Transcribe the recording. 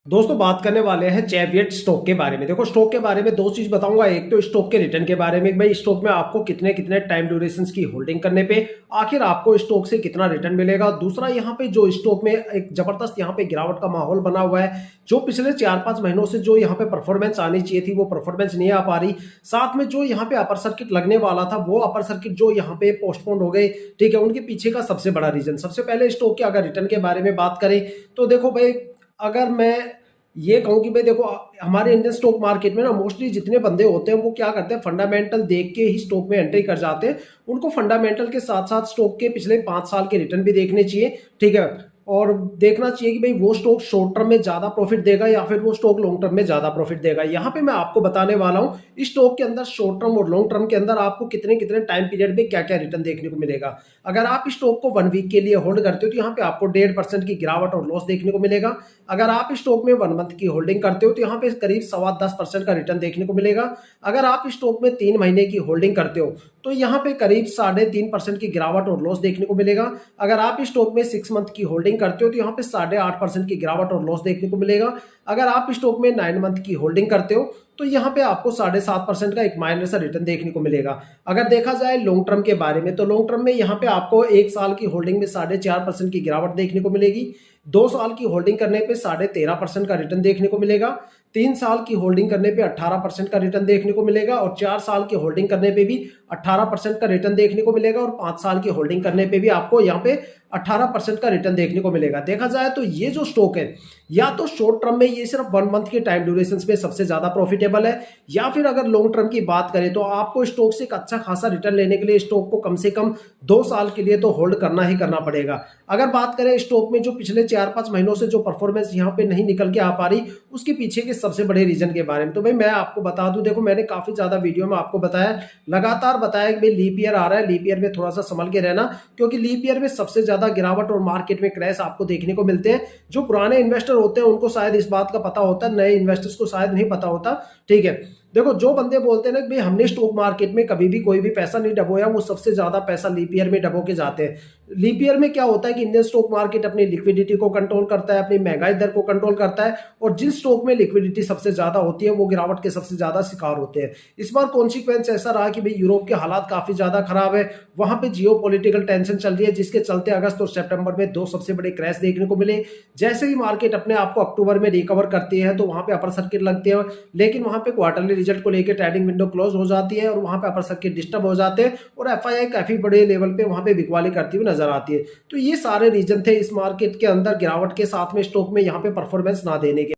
दोस्तों बात करने वाले हैं चैवियट स्टॉक के बारे में। देखो स्टॉक के बारे में दो चीज बताऊंगा। एक तो स्टॉक के रिटर्न के बारे में, भाई स्टॉक में आपको कितने कितने टाइम ड्यूरेशन की होल्डिंग करने पे आखिर आपको स्टॉक से कितना रिटर्न मिलेगा। दूसरा यहाँ पे जो स्टॉक में एक जबरदस्त यहाँ पे गिरावट का माहौल बना हुआ है, जो पिछले 4-5 महीनों से जो यहाँ पे परफॉर्मेंस आनी चाहिए थी वो परफॉर्मेंस नहीं आ पा रही। साथ में जो यहाँ पे अपर सर्किट लगने वाला था वो अपर सर्किट जो यहाँ पे पोस्टपोन हो गए, ठीक है, उनके पीछे का सबसे बड़ा रीजन। सबसे पहले स्टॉक के अगर रिटर्न के बारे में बात करें तो देखो भाई, अगर मैं ये कहूं कि भाई देखो, हमारे इंडियन स्टॉक मार्केट में ना मोस्टली जितने बंदे होते हैं वो क्या करते हैं, फंडामेंटल देख के ही स्टॉक में एंट्री कर जाते हैं। उनको फंडामेंटल के साथ साथ स्टॉक के पिछले 5 साल के रिटर्न भी देखने चाहिए, ठीक है, और देखना चाहिए कि भाई वो स्टॉक शॉर्ट टर्म में ज्यादा प्रॉफिट देगा या फिर वो स्टॉक लॉन्ग टर्म में ज्यादा प्रॉफिट देगा। यहाँ पे मैं आपको बताने वाला हूँ इस स्टॉक के अंदर शॉर्ट टर्म और लॉन्ग टर्म के अंदर आपको कितने कितने टाइम पीरियड में क्या क्या रिटर्न देखने को मिलेगा। अगर आप इस स्टॉक को 1 वीक के लिए होल्ड करते हो तो यहाँ पे आपको 1.5% की गिरावट और लॉस देखने को मिलेगा। अगर आप इस स्टॉक में 1 मंथ की होल्डिंग करते हो तो यहाँ पे करीब 10.25% का रिटर्न देखने को मिलेगा। अगर आप इस स्टॉक में 3 महीने की होल्डिंग करते हो तो यहाँ पे करीब 3.5% की गिरावट और लॉस देखने को मिलेगा। अगर आप इस स्टॉक में 6 मंथ की होल्डिंग करते हो तो यहाँ पे 8.5% की गिरावट और लॉस देखने को मिलेगा। अगर आप इस स्टॉक में 9 मंथ की होल्डिंग करते हो तो यहाँ पे आपको 7.5% का एक माइनर सा रिटर्न देखने को मिलेगा। अगर देखा जाए लॉन्ग टर्म के बारे में तो लॉन्ग टर्म में यहाँ पे आपको 1 साल की होल्डिंग में 4.5% की गिरावट देखने को मिलेगी। 2 साल की होल्डिंग करने पे 13.5% का रिटर्न देखने को मिलेगा। 3 साल की होल्डिंग करने पे 18% का रिटर्न देखने को मिलेगा और 4 साल की होल्डिंग करने पे भी 18% का रिटर्न देखने को मिलेगा और 5 साल की होल्डिंग करने पे भी आपको यहाँ पे 18% का रिटर्न देखने को मिलेगा। देखा जाए तो ये जो स्टॉक है या तो शॉर्ट टर्म में ये सिर्फ 1 मंथ के टाइम ड्यूरेशन में सबसे ज्यादा प्रॉफिटेबल है, या फिर अगर लॉन्ग टर्म की बात करें तो आपको स्टॉक से एक अच्छा खासा रिटर्न लेने के लिए स्टॉक को कम से कम 2 साल के लिए तो होल्ड करना ही करना पड़ेगा। अगर बात करें स्टॉक में जो पिछले 4-5 महीनों से जो परफॉर्मेंस यहाँ पे नहीं निकल के आ पा रही उसके पीछे के सबसे बड़े रीजन के बारे में, तो भाई मैं आपको बता दूं, देखो मैंने काफी ज्यादा वीडियो में आपको बताया, लगातार बताया कि भाई लीप ईयर आ रहा है, लीप ईयर में थोड़ा सा संभल के रहना, क्योंकि लीप ईयर में सबसे ज्यादा गिरावट और मार्केट में क्रैश आपको देखने को मिलते हैं। जो पुराने इन्वेस्टर होते हैं उनको शायद इस बात का पता होता है, नए इन्वेस्टर्स को शायद नहीं पता होता, ठीक है। देखो जो बंदे बोलते हैं ना कि भाई हमने स्टॉक मार्केट में कभी भी कोई भी पैसा नहीं डबोया, वो सबसे ज्यादा पैसा लीप ईयर में डबो के जाते हैं। लीप ईयर में क्या होता है कि इंडियन स्टॉक मार्केट अपनी लिक्विडिटी को कंट्रोल करता है, अपनी महंगाई दर को कंट्रोल करता है, और जिन स्टॉक में लिक्विडिटी सबसे ज्यादा होती है वो गिरावट के सबसे ज्यादा शिकार होते हैं। इस बार कॉन्सिक्वेंस ऐसा रहा कि भाई यूरोप के हालात काफी ज्यादा खराब है, वहां पे जियो पॉलिटिकल टेंशन चल रही है, जिसके चलते अगस्त और सितंबर में 2 सबसे बड़े क्रैश देखने को मिले। जैसे ही मार्केट अपने आप को अक्टूबर में रिकवर करती है तो वहां पे अपर सर्किट लगते हैं, लेकिन वहां पे क्वार्टरली रिजल्ट को लेकर ट्रेडिंग विंडो क्लोज हो जाती है और वहां पे अपर सर्किट डिस्टर्ब हो जाते हैं और एफआईआई काफी बड़े लेवल पे वहां पे बिकवाली करती हुई नजर आती है। तो ये सारे रीजन थे इस मार्केट के अंदर गिरावट के साथ में स्टॉक में यहाँ पे परफॉर्मेंस ना देने के।